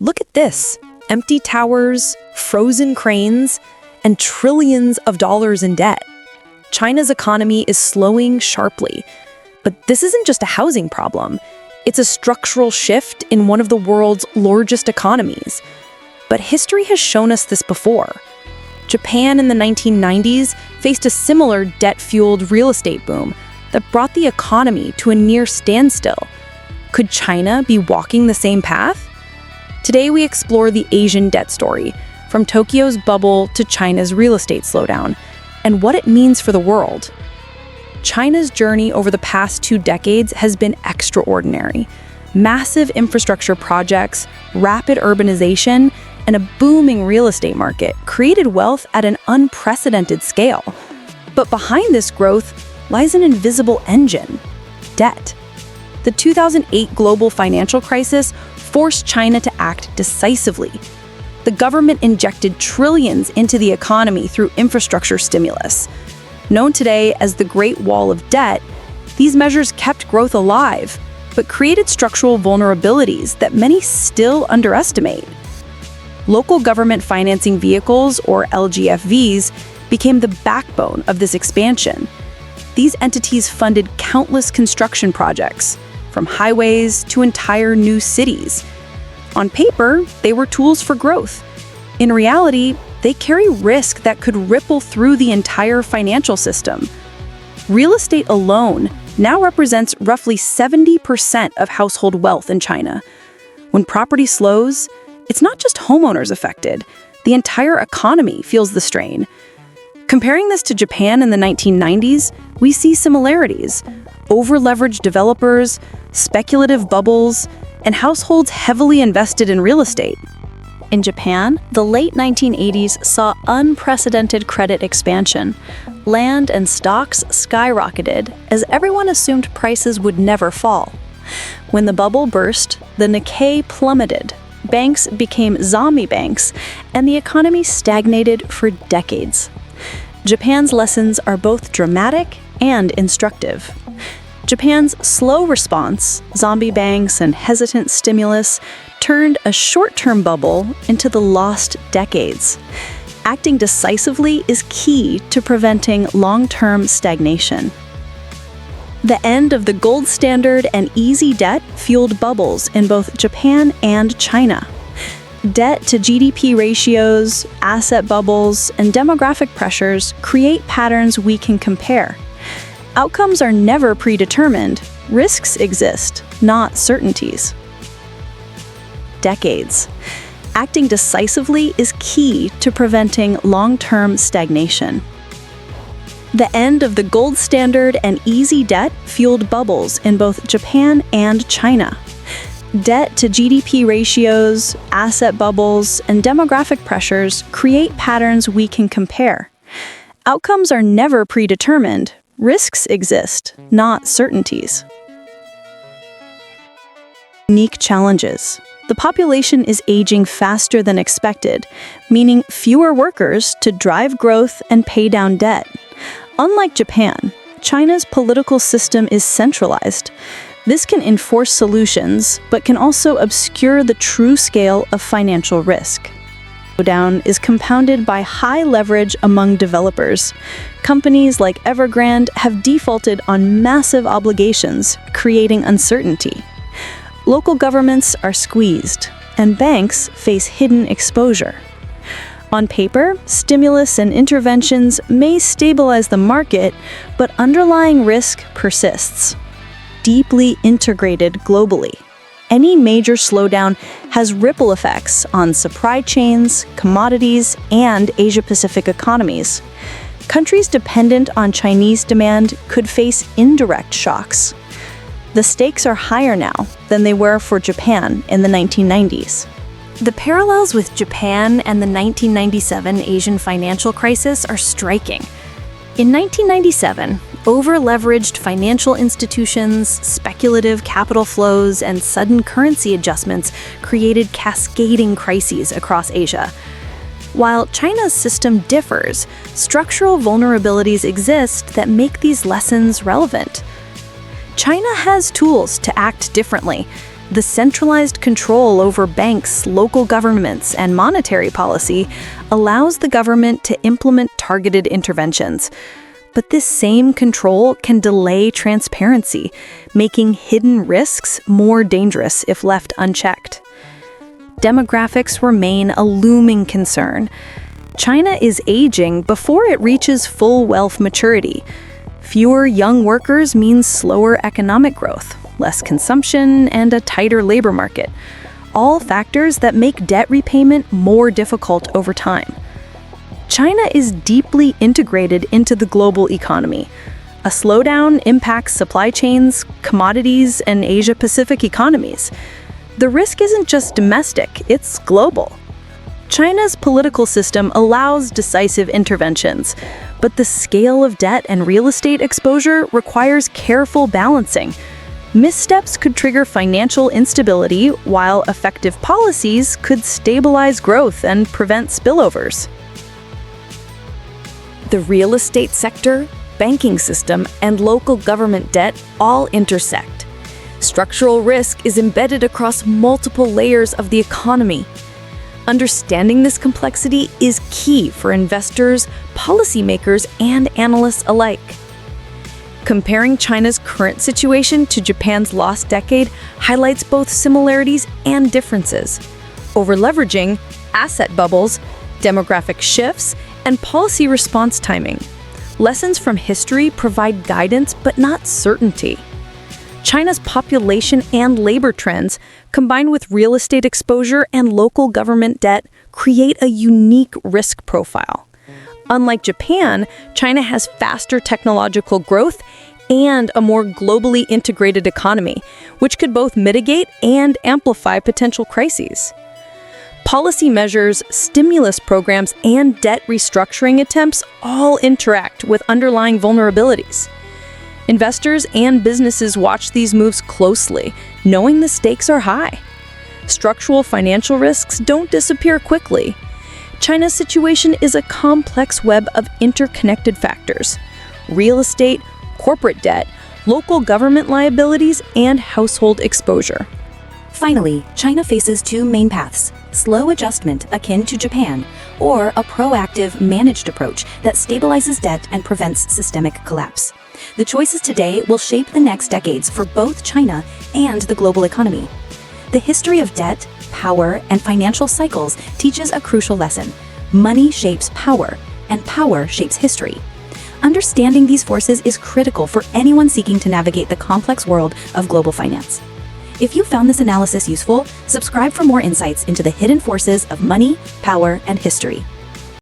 Look at this: empty towers, frozen cranes, and trillions of dollars in debt. China's economy is slowing sharply. But this isn't just a housing problem. It's a structural shift in one of the world's largest economies. But history has shown us this before. Japan in the 1990s faced a similar debt-fueled real estate boom that brought the economy to a near standstill. Could China be walking the same path? Today we explore the Asian debt story, from Tokyo's bubble to China's real estate slowdown, and what it means for the world. China's journey over the past 2 decades has been extraordinary. Massive infrastructure projects, rapid urbanization, and a booming real estate market created wealth at an unprecedented scale. But behind this growth lies an invisible engine: debt. The 2008 global financial crisis forced China to act decisively. The government injected trillions into the economy through infrastructure stimulus. Known today as the Great Wall of Debt, these measures kept growth alive, but created structural vulnerabilities that many still underestimate. Local government financing vehicles, or LGFVs, became the backbone of this expansion. These entities funded countless construction projects, from highways to entire new cities. On paper, they were tools for growth. In reality, they carry risk that could ripple through the entire financial system. Real estate alone now represents roughly 70% of household wealth in China. When property slows, it's not just homeowners affected. The entire economy feels the strain. Comparing this to Japan in the 1990s, we see similarities: over-leveraged developers, speculative bubbles, and households heavily invested in real estate. In Japan, the late 1980s saw unprecedented credit expansion. Land and stocks skyrocketed as everyone assumed prices would never fall. When the bubble burst, the Nikkei plummeted, banks became zombie banks, and the economy stagnated for decades. Japan's lessons are both dramatic and instructive. Japan's slow response, zombie banks, and hesitant stimulus turned a short-term bubble into the lost decades. Acting decisively is key to preventing long-term stagnation. The end of the gold standard and easy debt fueled bubbles in both Japan and China. Debt to GDP ratios, asset bubbles, and demographic pressures create patterns we can compare. Outcomes are never predetermined. Risks exist, not certainties. Decades. Acting decisively is key to preventing long-term stagnation. The end of the gold standard and easy debt fueled bubbles in both Japan and China. Debt to GDP ratios, asset bubbles, and demographic pressures create patterns we can compare. Outcomes are never predetermined. Risks exist, not certainties. Unique challenges. The population is aging faster than expected, meaning fewer workers to drive growth and pay down debt. Unlike Japan, China's political system is centralized. This can enforce solutions, but can also obscure the true scale of financial risk. Slowdown is compounded by high leverage among developers. Companies like Evergrande have defaulted on massive obligations, creating uncertainty. Local governments are squeezed, and banks face hidden exposure. On paper, stimulus and interventions may stabilize the market, but underlying risk persists. Deeply integrated globally, any major slowdown has ripple effects on supply chains, commodities, and Asia-Pacific economies. Countries dependent on Chinese demand could face indirect shocks. The stakes are higher now than they were for Japan in the 1990s. The parallels with Japan and the 1997 Asian financial crisis are striking. In 1997, over-leveraged financial institutions, speculative capital flows, and sudden currency adjustments created cascading crises across Asia. While China's system differs, structural vulnerabilities exist that make these lessons relevant. China has tools to act differently. The centralized control over banks, local governments, and monetary policy allows the government to implement targeted interventions. But this same control can delay transparency, making hidden risks more dangerous if left unchecked. Demographics remain a looming concern. China is aging before it reaches full wealth maturity. Fewer young workers means slower economic growth, less consumption, and a tighter labor market, all factors that make debt repayment more difficult over time. China is deeply integrated into the global economy. A slowdown impacts supply chains, commodities, and Asia-Pacific economies. The risk isn't just domestic, it's global. China's political system allows decisive interventions, but the scale of debt and real estate exposure requires careful balancing. Missteps could trigger financial instability, while effective policies could stabilize growth and prevent spillovers. The real estate sector, banking system, and local government debt all intersect. Structural risk is embedded across multiple layers of the economy. Understanding this complexity is key for investors, policymakers, and analysts alike. Comparing China's current situation to Japan's lost decade highlights both similarities and differences. Over-leveraging, asset bubbles, demographic shifts, and policy response timing. Lessons from history provide guidance but not certainty. China's population and labor trends, combined with real estate exposure and local government debt, create a unique risk profile. Unlike Japan, China has faster technological growth and a more globally integrated economy, which could both mitigate and amplify potential crises. Policy measures, stimulus programs, and debt restructuring attempts all interact with underlying vulnerabilities. Investors and businesses watch these moves closely, knowing the stakes are high. Structural financial risks don't disappear quickly. China's situation is a complex web of interconnected factors: real estate, corporate debt, local government liabilities, and household exposure. Finally, China faces two main paths: slow adjustment akin to Japan, or a proactive, managed approach that stabilizes debt and prevents systemic collapse. The choices today will shape the next decades for both China and the global economy. The history of debt, power, and financial cycles teaches a crucial lesson: money shapes power, and power shapes history. Understanding these forces is critical for anyone seeking to navigate the complex world of global finance. If you found this analysis useful, subscribe for more insights into the hidden forces of money, power, and history.